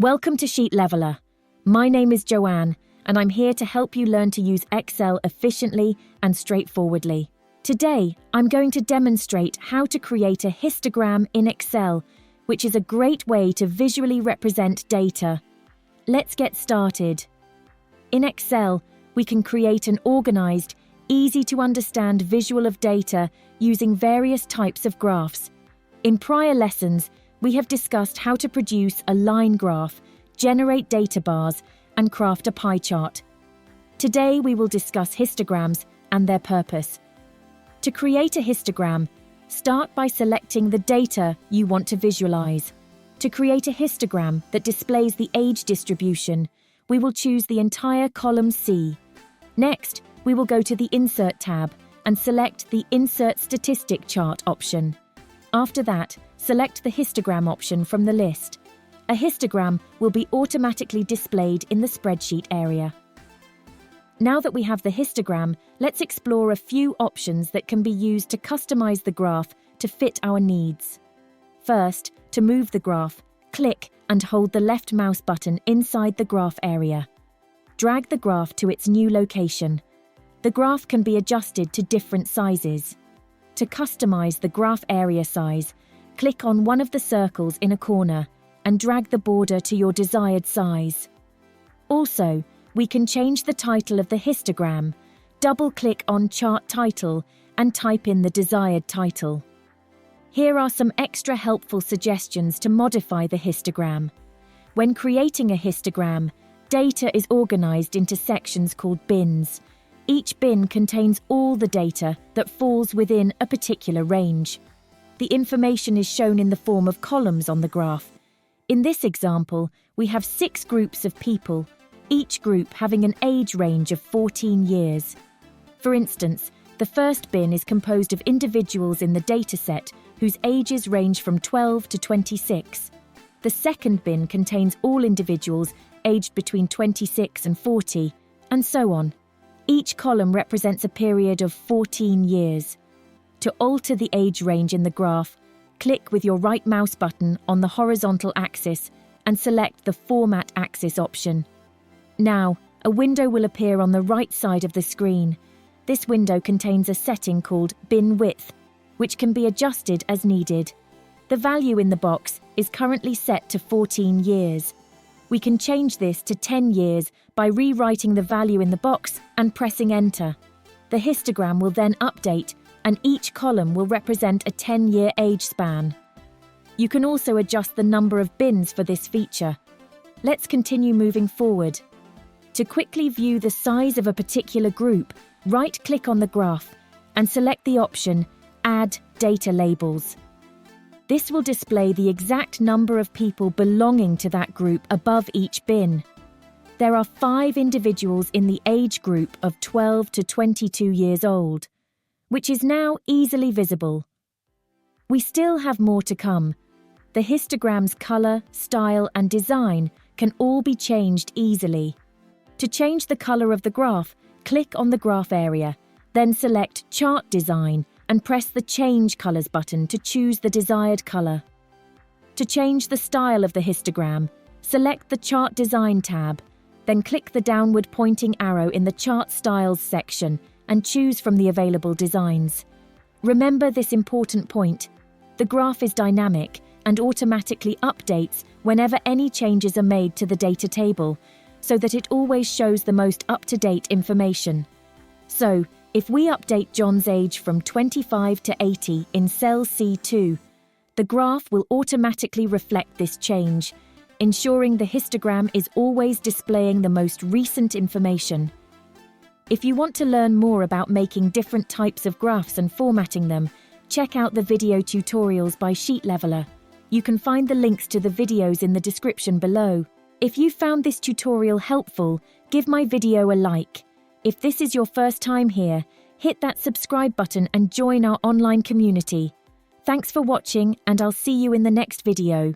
Welcome to Sheet Leveler. My name is Joanne, and I'm here to help you learn to use Excel efficiently and straightforwardly. Today, I'm going to demonstrate how to create a histogram in Excel, which is a great way to visually represent data. Let's get started. In Excel, we can create an organized, easy-to-understand visual of data using various types of graphs. In prior lessons, we have discussed how to produce a line graph, generate data bars, and craft a pie chart. Today, we will discuss histograms and their purpose. To create a histogram, start by selecting the data you want to visualize. To create a histogram that displays the age distribution, we will choose the entire column C. Next, we will go to the Insert tab and select the Insert Statistic Chart option. After that, select the histogram option from the list. A histogram will be automatically displayed in the spreadsheet area. Now that we have the histogram, let's explore a few options that can be used to customize the graph to fit our needs. First, to move the graph, click and hold the left mouse button inside the graph area. Drag the graph to its new location. The graph can be adjusted to different sizes. To customize the graph area size, click on one of the circles in a corner and drag the border to your desired size. Also, we can change the title of the histogram. Double-click on Chart Title and type in the desired title. Here are some extra helpful suggestions to modify the histogram. When creating a histogram, data is organized into sections called bins. Each bin contains all the data that falls within a particular range. The information is shown in the form of columns on the graph. In this example, we have 6 groups of people, each group having an age range of 14 years. For instance, the first bin is composed of individuals in the dataset whose ages range from 12 to 26. The second bin contains all individuals aged between 26 and 40, and so on. Each column represents a period of 14 years. To alter the age range in the graph, click with your right mouse button on the horizontal axis and select the Format Axis option. Now, a window will appear on the right side of the screen. This window contains a setting called Bin Width, which can be adjusted as needed. The value in the box is currently set to 14 years. We can change this to 10 years by rewriting the value in the box and pressing Enter. The histogram will then update, and each column will represent a 10-year age span. You can also adjust the number of bins for this feature. Let's continue moving forward. To quickly view the size of a particular group, right-click on the graph and select the option Add Data Labels. This will display the exact number of people belonging to that group above each bin. There are 5 individuals in the age group of 12 to 22 years old, which is now easily visible. We still have more to come. The histogram's color, style, and design can all be changed easily. To change the color of the graph, click on the graph area, then select Chart Design and press the Change Colors button to choose the desired color. To change the style of the histogram, select the Chart Design tab, then click the downward pointing arrow in the Chart Styles section and choose from the available designs. Remember this important point: the graph is dynamic and automatically updates whenever any changes are made to the data table, so that it always shows the most up-to-date information. So, if we update John's age from 25 to 80 in cell C2, the graph will automatically reflect this change, ensuring the histogram is always displaying the most recent information. If you want to learn more about making different types of graphs and formatting them, check out the video tutorials by Sheet Leveler. You can find the links to the videos in the description below. If you found this tutorial helpful, give my video a like. If this is your first time here, hit that subscribe button and join our online community. Thanks for watching, and I'll see you in the next video.